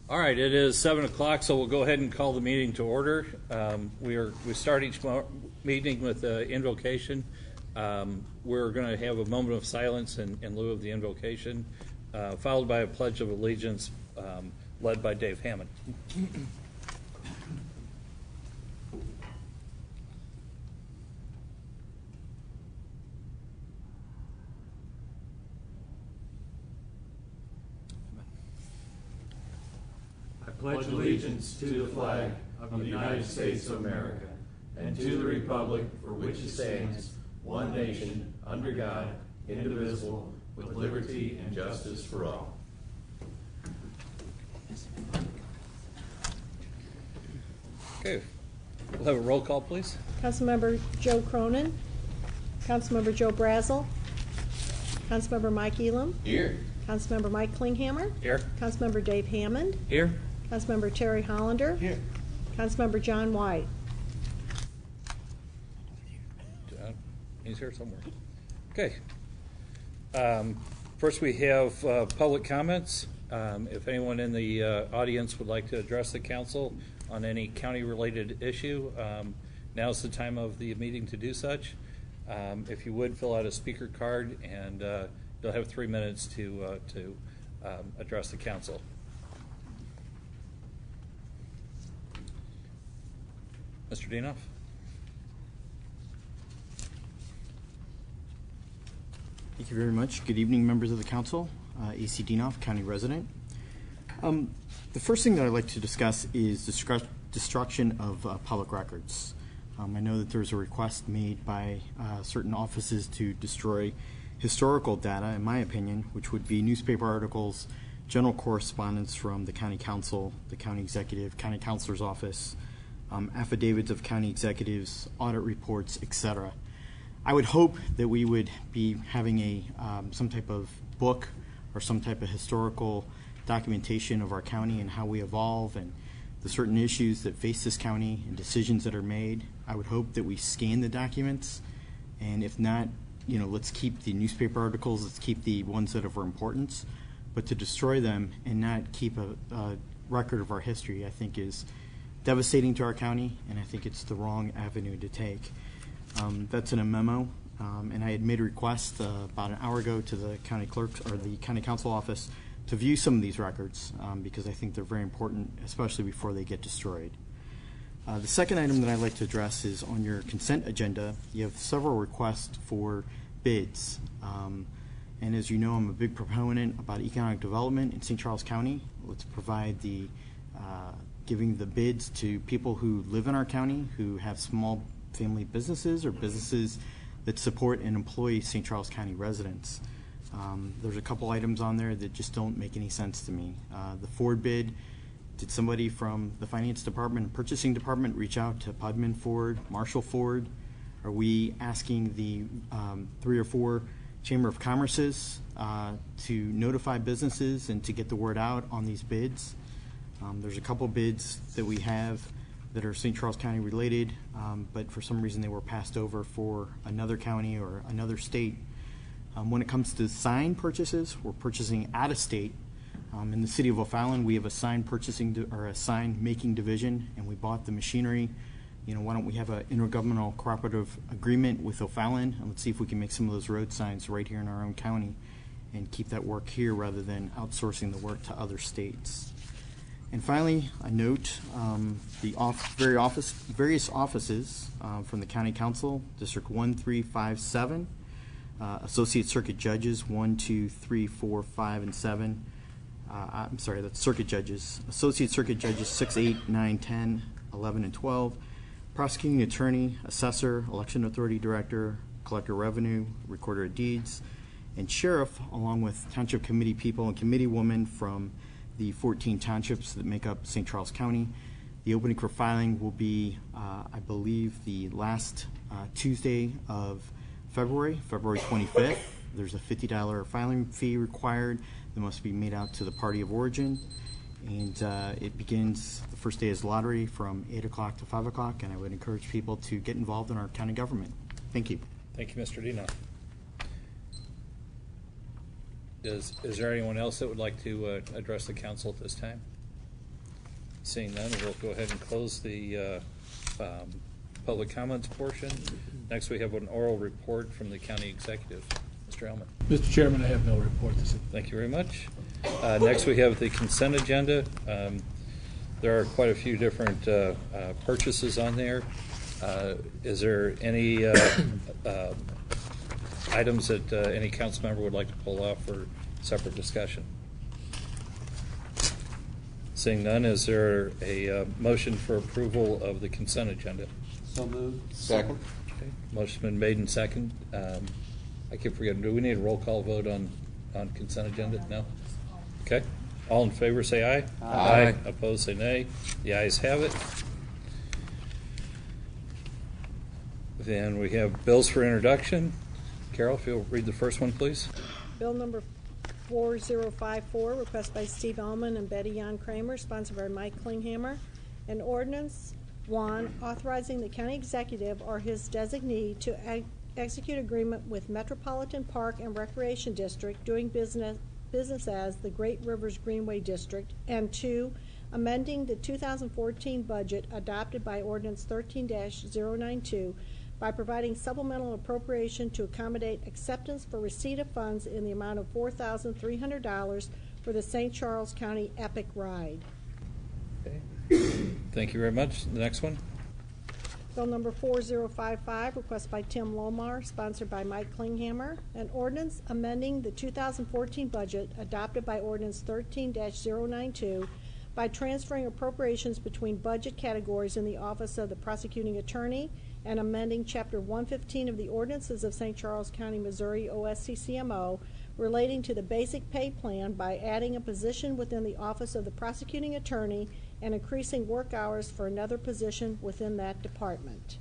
All right, it is 7 o'clock, so we'll go ahead and call the meeting to order. We start each meeting with invocation. We're going to have a moment of silence in lieu of the invocation, followed by a pledge of allegiance led by Dave Hammond. I pledge allegiance to the flag of the United States of America and to the republic for which it stands, one nation, under God, indivisible, with liberty and justice for all. Okay, we'll have a roll call, please. Councilmember Joe Cronin, Councilmember Joe Brazel, Councilmember Mike Elam. Here. Councilmember Mike Klinghammer. Here. Councilmember Dave Hammond. Here. Councilmember Terry Hollander. Here. Councilmember John White. He's here somewhere. Okay. First we have public comments. If anyone in the audience would like to address the council on any county-related issue, now's the time of the meeting to do such. If you would, fill out a speaker card, and you'll have 3 minutes to address the council. Mr. Dienoff? Thank you very much. Good evening, members of the council. A.C. Dienoff, county resident. The first thing that I'd like to discuss is destruction of public records. I know that there's a request made by certain offices to destroy historical data, in my opinion, which would be newspaper articles, general correspondence from the county council, the county executive, county councilor's office, affidavits of county executives, audit reports, etc. I would hope that we would be having some type of book or some type of historical documentation of our county and how we evolve and the certain issues that face this county and decisions that are made. I would hope that we scan the documents, and if not, let's keep the newspaper articles, let's keep the ones that are of importance, but to destroy them and not keep a record of our history, I think is devastating to our county, and I think it's the wrong avenue to take. That's in a memo, and I had made a request about an hour ago to the county clerk's or the county council office to view some of these records because I think they're very important, especially before they get destroyed. The second item that I'd like to address is on your consent agenda. You have several requests for bids, and as you know, I'm a big proponent about economic development in St. Charles County. Let's provide the giving the bids to people who live in our county, who have small family businesses or businesses that support and employ St. Charles County residents. There's a couple items on there that just don't make any sense to me. The Ford bid, did somebody from the finance department and purchasing department reach out to Pudman Ford, Marshall Ford? Are we asking the 3 or 4 Chamber of Commerces to notify businesses and to get the word out on these bids? There's a couple bids that we have that are St. Charles County related, but for some reason they were passed over for another county or another state. When it comes to sign purchases, we're purchasing out of state. In the city of O'Fallon, we have a sign purchasing or a sign making division, and we bought the machinery. Why don't we have an intergovernmental cooperative agreement with O'Fallon, and let's see if we can make some of those road signs right here in our own county and keep that work here rather than outsourcing the work to other states. And finally, I note the various offices from the County Council, District 1, 3, 5, 7, Associate Circuit Judges 1, 2, 3, 4, 5, and 7. I'm sorry, that's Circuit Judges. Associate Circuit Judges 6, 8, 9, 10, 11, and 12. Prosecuting Attorney, Assessor, Election Authority Director, Collector of Revenue, Recorder of Deeds, and Sheriff, along with Township Committee people and Committee women from the 14 townships that make up St. Charles County. The opening for filing will be, I believe, the last Tuesday of February 25th. There's a $50 filing fee required that must be made out to the party of origin. And it begins, the first day is lottery from 8 o'clock to 5 o'clock, and I would encourage people to get involved in our county government. Thank you. Thank you, Mr. Dienoff. Is there anyone else that would like to address the council at this time? Seeing none, we'll go ahead and close the public comments portion. Next, we have an oral report from the county executive. Mr. Elman. Mr. Chairman, I have no report this evening. Thank you very much. Next, we have the consent agenda. There are quite a few different purchases on there. Is there any items that any council member would like to pull off for separate discussion? Seeing none, is there a motion for approval of the consent agenda? So moved. Second. Okay. Motion been made and second. I keep forgetting, do we need a roll call vote on consent agenda? No? Okay. All in favor say aye. Aye. Opposed say nay. The ayes have it. Then we have bills for introduction. Carol, if you'll read the first one, please. Bill number 4054, request by Steve Elman and Betty Jan Kramer, sponsored by Mike Klinghammer. An ordinance, 1, authorizing the county executive or his designee to execute agreement with Metropolitan Park and Recreation District doing business as the Great Rivers Greenway District, and 2, amending the 2014 budget adopted by ordinance 13-092 by providing supplemental appropriation to accommodate acceptance for receipt of funds in the amount of $4,300 for the St. Charles County Epic Ride. Okay. Thank you very much. The next one. Bill number 4055, request by Tim Lomar, sponsored by Mike Klinghammer. An ordinance amending the 2014 budget adopted by ordinance 13-092 by transferring appropriations between budget categories in the Office of the Prosecuting Attorney and amending Chapter 115 of the Ordinances of St. Charles County, Missouri, OSCCMO, relating to the basic pay plan by adding a position within the Office of the Prosecuting Attorney and increasing work hours for another position within that department.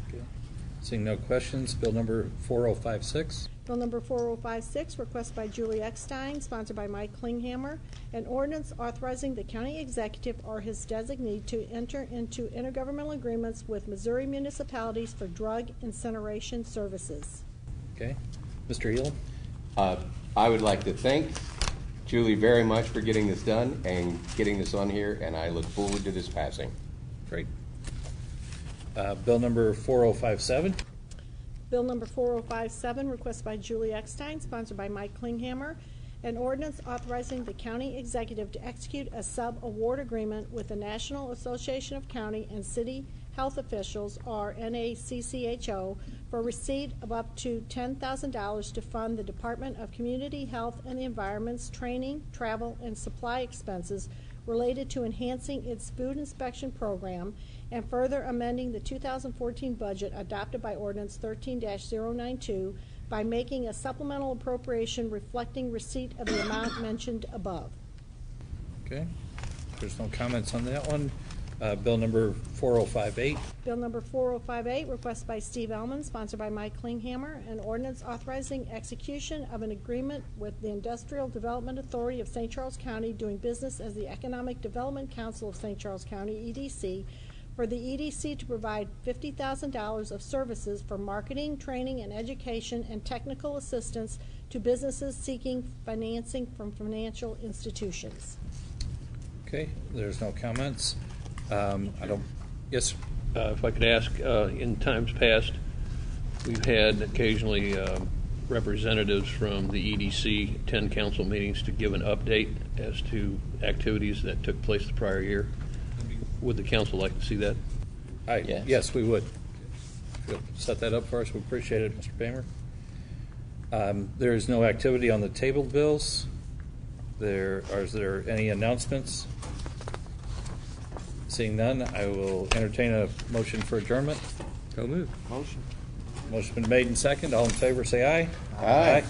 Okay. Seeing no questions, bill number 4056. Bill number 4056, request by Julie Eckstein, sponsored by Mike Klinghammer, an ordinance authorizing the county executive or his designee to enter into intergovernmental agreements with Missouri municipalities for drug incineration services. Okay. Mr. Elam. I would like to thank Julie very much for getting this done and getting this on here, and I look forward to this passing. Great. Bill number 4057. Bill number 4057, request by Julie Eckstein, sponsored by Mike Klinghammer, an ordinance authorizing the county executive to execute a sub-award agreement with the National Association of County and City Health Officials, or NACCHO, for receipt of up to $10,000 to fund the Department of Community Health and the Environment's training, travel, and supply expenses related to enhancing its food inspection program, and further amending the 2014 budget adopted by ordinance 13-092 by making a supplemental appropriation reflecting receipt of the amount mentioned above. Okay. There's no comments on that one. Bill number 4058. Bill number 4058, request by Steve Elman, sponsored by Mike Klinghammer, an ordinance authorizing execution of an agreement with the Industrial Development Authority of St. Charles County doing business as the Economic Development Council of St. Charles County, EDC, for the EDC to provide $50,000 of services for marketing, training, and education and technical assistance to businesses seeking financing from financial institutions. Okay. There's no comments. Yes. If I could ask, in times past, we've had occasionally representatives from the EDC attend council meetings to give an update as to activities that took place the prior year. Would the council like to see that? Yes, we would. If you'll set that up for us, we appreciate it, Mr. Paymer. There is no activity on the tabled bills. Is there any announcements? Seeing none, I will entertain a motion for adjournment. So moved. Motion. Motion's been made and second. All in favor say aye. Aye.